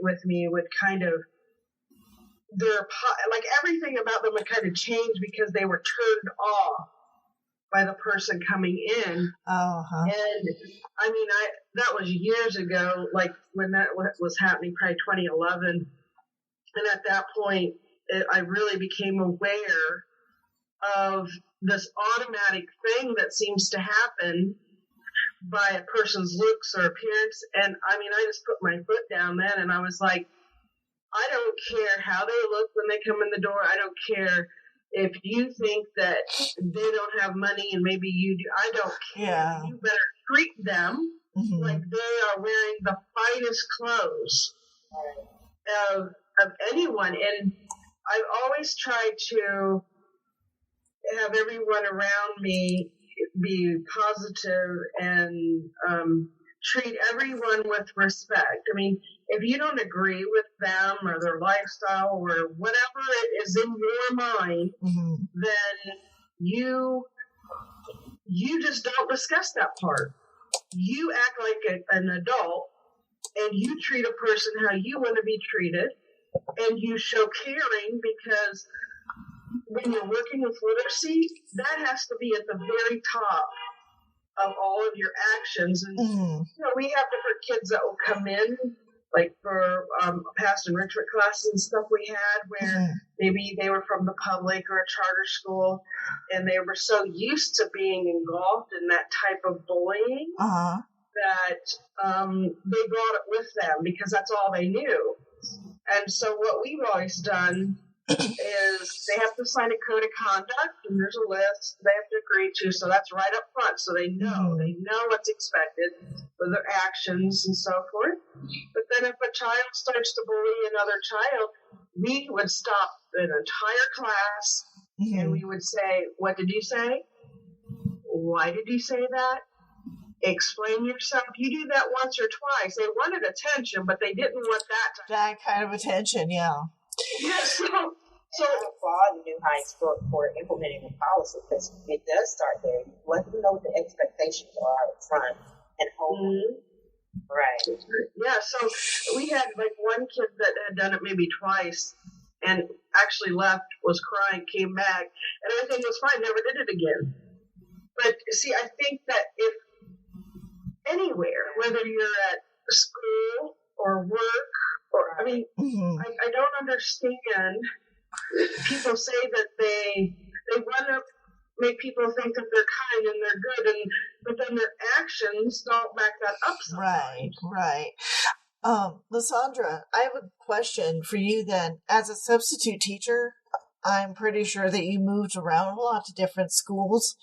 with me would kind of, like everything about them would kind of change because they were turned off by the person coming in. Uh-huh. And I mean, that was years ago, like when that was happening, probably 2011. And at that point, I really became aware of this automatic thing that seems to happen by a person's looks or appearance. And I mean, I just put my foot down then, and I was like, I don't care how they look when they come in the door. I don't care if you think that they don't have money and maybe you do. I don't care. Yeah. You better treat them like they are wearing the finest clothes of anyone. And I've always tried to have everyone around me be positive and treat everyone with respect. I mean, if you don't agree with them or their lifestyle or whatever it is in your mind, then you just don't discuss that part. You act like an adult, and you treat a person how you want to be treated, and you show caring, because when you're working with literacy, that has to be at the very top of all of your actions. And you know, we have different kids that will come in, like for past enrichment classes and stuff we had, where maybe they were from the public or a charter school, and they were so used to being engulfed in that type of bullying that they brought it with them because that's all they knew. And so what we've always done is they have to sign a code of conduct, and there's a list they have to agree to, so that's right up front, so they know what's expected for their actions and so forth. But then if a child starts to bully another child, we would stop an entire class and we would say, what did you say? Why did you say that? Explain yourself. You do that once or twice. They wanted attention, but they didn't want that kind of attention. Yeah. Yes. So I applaud the New Heights for implementing the policy, because it does start there. Let them know what the expectations are up front and hold them. Right. Yeah, so we had like one kid that had done it maybe twice and actually left, was crying, came back, and everything was fine, never did it again. But see, I think that if anywhere, whether you're at school or work, or I mean, I don't understand. People say that they want to make people think that they're kind and they're good, but then their actions don't back that up sometimes. Right. Lysandra, I have a question for you then. As a substitute teacher, I'm pretty sure that you moved around a lot to different schools.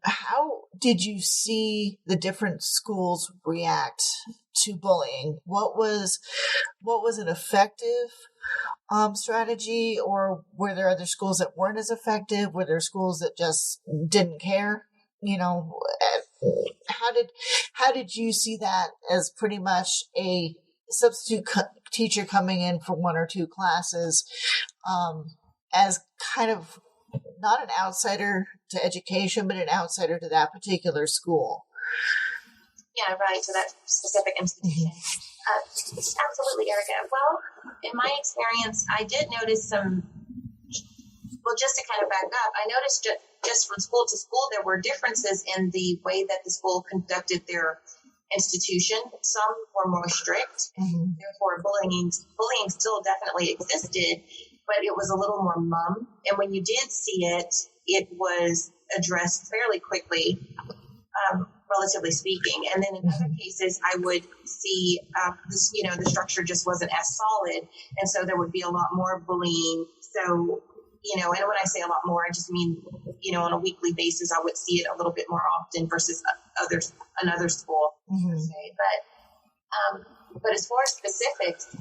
How did you see the different schools react to bullying? What was an effective strategy, or were there other schools that weren't as effective? Were there schools that just didn't care? You know, how did you see that as pretty much a substitute teacher coming in for one or two classes, as kind of not an outsider to education, but an outsider to that particular school? Yeah, right, to that specific institution. Absolutely, Erika. Well, in my experience, I did notice just to kind of back up, I noticed just from school to school, there were differences in the way that the school conducted their institution. Some were more strict, therefore bullying still definitely existed, but it was a little more mum. And when you did see it, it was addressed fairly quickly, relatively speaking. And then in other cases, I would see the structure just wasn't as solid, and so there would be a lot more bullying. So, and when I say a lot more, I just mean, on a weekly basis, I would see it a little bit more often versus another school, per se. But as far as specifics,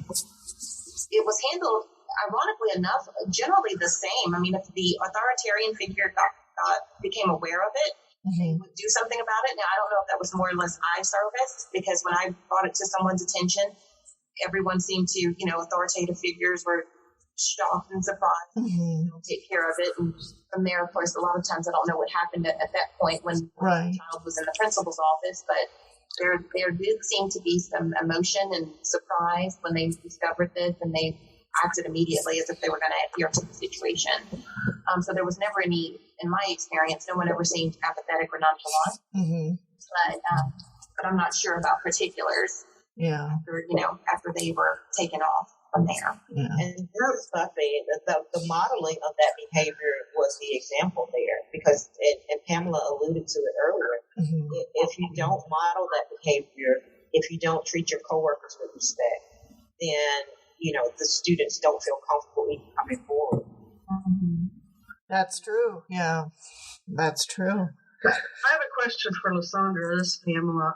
it was handled, ironically enough, generally the same. I mean, if the authoritarian figure became aware of it, they would do something about it. Now, I don't know if that was more or less eye service, because when I brought it to someone's attention, everyone seemed to, authoritative figures were shocked and surprised, take care of it. And from there, of course, a lot of times I don't know what happened at that point when the child was in the principal's office, but There did seem to be some emotion and surprise when they discovered this, and they acted immediately as if they were going to adhere to the situation. So there was never any, in my experience, no one ever seemed apathetic or nonchalant. Mm-hmm. But I'm not sure about particulars. Yeah. After they were taken off from there. Yeah. And Buffy, the modeling of that behavior was the example there, because, and Pamela alluded to it earlier, if you don't model that behavior, if you don't treat your coworkers with respect, then, the students don't feel comfortable even coming forward. That's true. Yeah, that's true. I have a question for Lysandra. This is Pamela.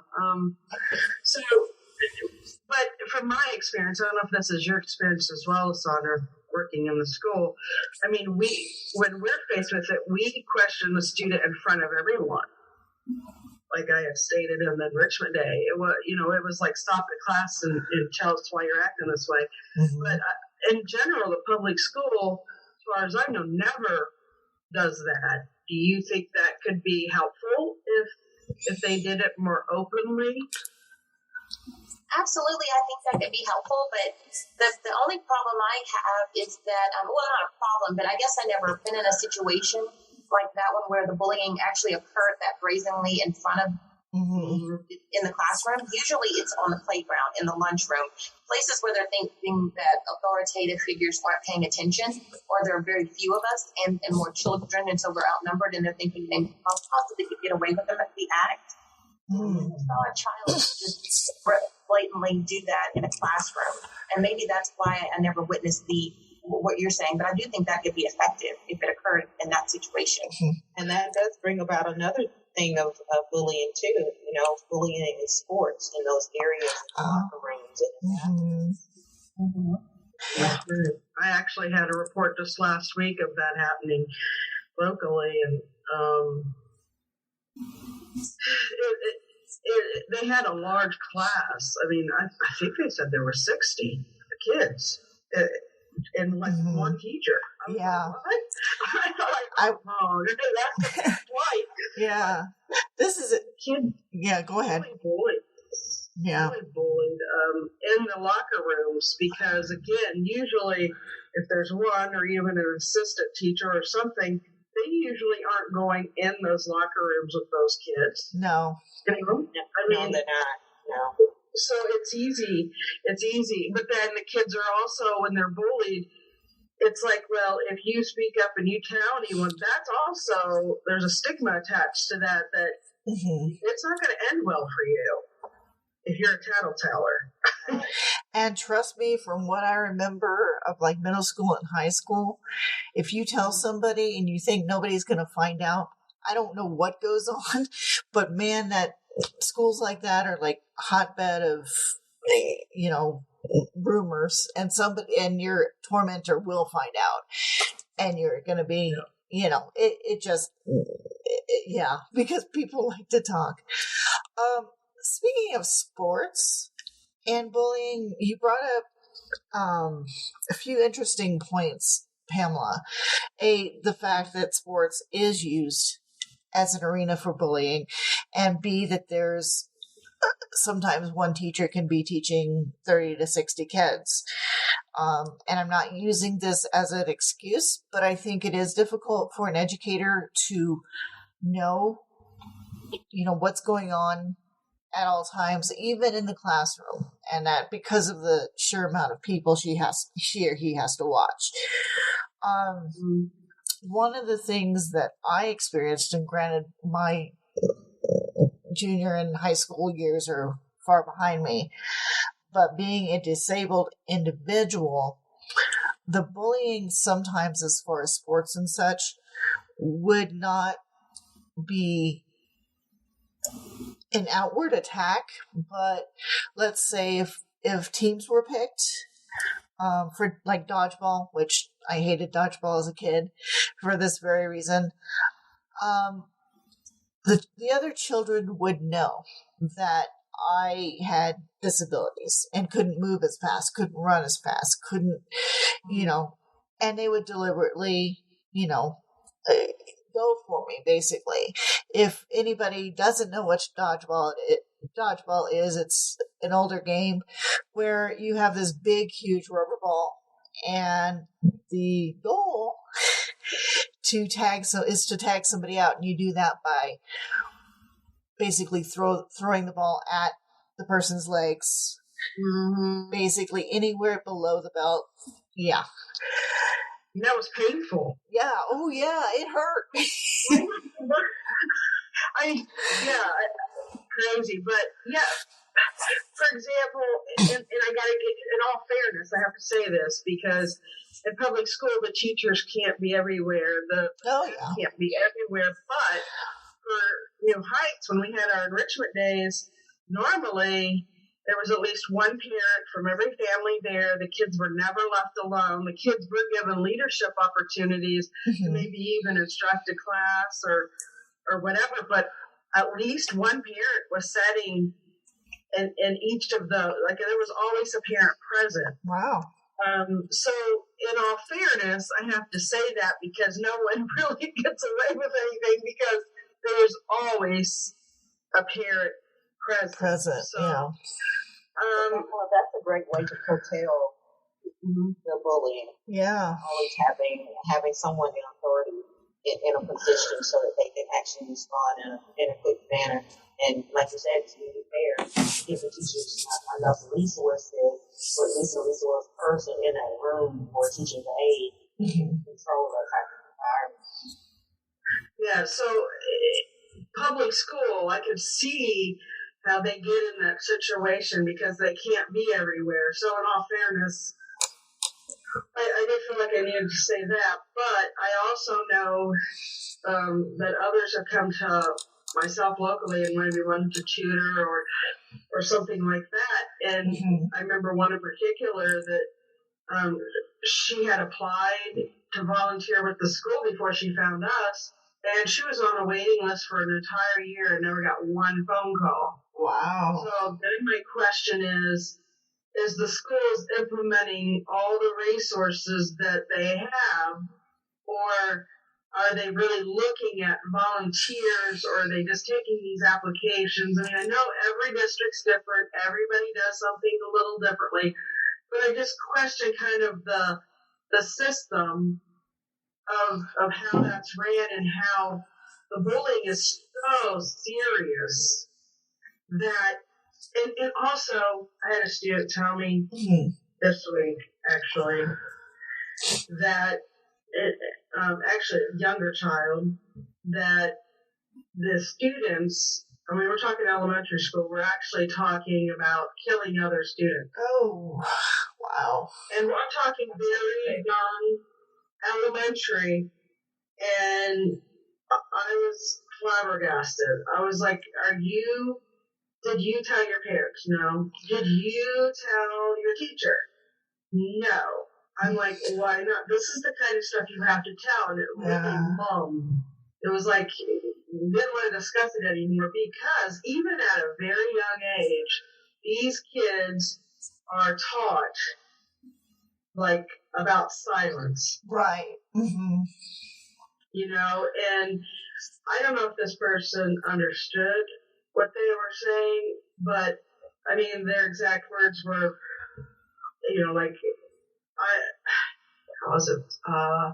But from my experience, I don't know if this is your experience as well, Lysandra, working in the school. I mean, when we're faced with it, we question the student in front of everyone. Like I have stated in the enrichment day, it was like stop the class and tell us why you're acting this way. But in general, the public school, as far as I know, never does that. Do you think that could be helpful if they did it more openly? Absolutely, I think that could be helpful, but the only problem I have is that, not a problem, but I guess I never been in a situation like that one where the bullying actually occurred that brazenly in front of in the classroom. Usually it's on the playground, in the lunchroom, places where they're thinking that authoritative figures aren't paying attention, or there are very few of us and more children, and so we're outnumbered, and they're thinking they possibly could get away with the act. I saw a child just blatantly do that in a classroom, and maybe that's why I never witnessed what you're saying, but I do think that could be effective if it occurred in that situation. And that does bring about another thing of bullying too, bullying in sports in those areas, in locker rooms and Yeah. I actually had a report just last week of that happening locally, and they had a large class. I mean, I think they said there were 60 kids and like one teacher. Yeah. I thought, that's twice. Yeah. This is a kid. Yeah, go ahead. Really bullied. Yeah. Really bullied in the locker rooms, because again, usually if there's one or even an assistant teacher or something, they usually aren't going in those locker rooms with those kids. No. I mean, no, they're not. No. So it's easy. But then the kids are also, when they're bullied, it's like, well, if you speak up and you tell anyone, that's also, there's a stigma attached to that it's not going to end well for you if you're a tattleteller. And trust me, from what I remember of like middle school and high school, if you tell somebody and you think nobody's going to find out, I don't know what goes on, but man, that schools like that are like hotbed of, rumors, and your tormentor will find out, and you're going to be, because people like to talk. Speaking of sports and bullying, you brought up a few interesting points, Pamela. The fact that sports is used as an arena for bullying, and B, that there's sometimes one teacher can be teaching 30 to 60 kids. And I'm not using this as an excuse, but I think it is difficult for an educator to know, what's going on at all times, even in the classroom, and that because of the sheer amount of people she or he has to watch. One of the things that I experienced, and granted my junior and high school years are far behind me, but being a disabled individual, the bullying sometimes as far as sports and such would not be an outward attack, but let's say if teams were picked for like dodgeball, which I hated dodgeball as a kid for this very reason, the other children would know that I had disabilities and couldn't move as fast, couldn't run as fast, couldn't, and they would deliberately, go for me, basically. If anybody doesn't know what dodgeball dodgeball is. It's an older game where you have this big, huge rubber ball, and the goal is to tag somebody out, and you do that by basically throwing the ball at the person's legs, basically anywhere below the belt. Yeah. That was painful. Yeah. Oh, yeah. It hurt. Crazy. But yeah, for example, and I gotta get, in all fairness, I have to say this, because in public school, the teachers can't be everywhere. Can't be everywhere. But for Heights, when we had our enrichment days, normally there was at least one parent from every family there. The kids were never left alone. The kids were given leadership opportunities to maybe even instruct a class or whatever. But at least one parent was sitting in each of the, like, there was always a parent present. Wow. So in all fairness, I have to say that because no one really gets away with anything, because there's always a parent present. So, yeah. Well, that's a great way to curtail the bullying. Yeah. Always having someone in authority in a position so that they can actually respond in a quick manner. And like you said, to be fair, giving teachers enough resources, or at least a resource person in that room for teaching the aid to control that type of environment. Yeah, so public school, I could see how they get in that situation because they can't be everywhere. So in all fairness, I did feel like I needed to say that, but I also know that others have come to myself locally and maybe wanted to tutor or something like that. And I remember one in particular that she had applied to volunteer with the school before she found us, and she was on a waiting list for an entire year and never got one phone call. Wow. So then my question is the schools implementing all the resources that they have, or are they really looking at volunteers, or are they just taking these applications? I mean, I know every district's different. Everybody does something a little differently. But I just question kind of the system of how that's ran and how the bullying is so serious that, and also I had a student tell me this week, actually, that actually a younger child, that the students, and we were talking elementary school, we're actually talking about killing other students. Oh, wow. And we're talking very young elementary, and I was flabbergasted. I was like, did you tell your parents? No. Did you tell your teacher? No. I'm like, why not? This is the kind of stuff you have to tell. And it really bummed. It was like, we didn't want to discuss it anymore, because even at a very young age, these kids are taught, like, about silence. Right. You know, and I don't know if this person understood what they were saying, but, I mean, their exact words were, you know, like, how was it? I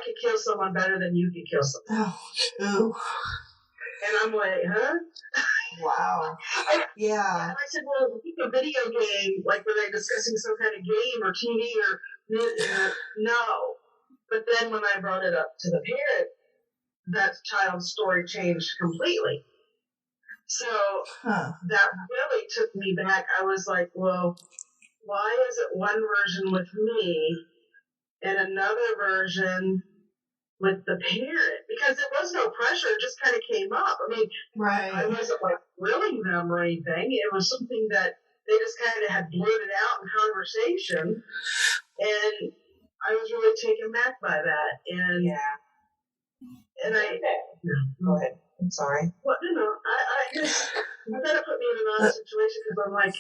could kill someone better than you could kill someone. Oh, and I'm like, huh? Wow. Yeah. And I said, well, a video game, like, were they discussing some kind of game or TV or, no. But then when I brought it up to the parent, that child's story changed completely. So that really took me back. I was like, well, why is it one version with me and another version with the parent? Because there was no pressure. It just kind of came up. I mean, I wasn't like grilling them or anything. It was something that they just kind of had blurted out in conversation. And I was really taken back by that. And and Go ahead. I'm sorry. Well, no. I just, that put me in an odd situation, because I'm like,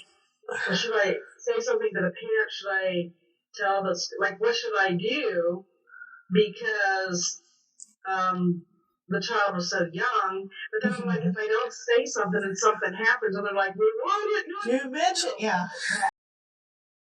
well, should I say something to the parent? Should I tell this? Like, what should I do? Because the child was so young. But then I'm like, if I don't say something and something happens, and they're like, well, why didn't you mentioned, yeah.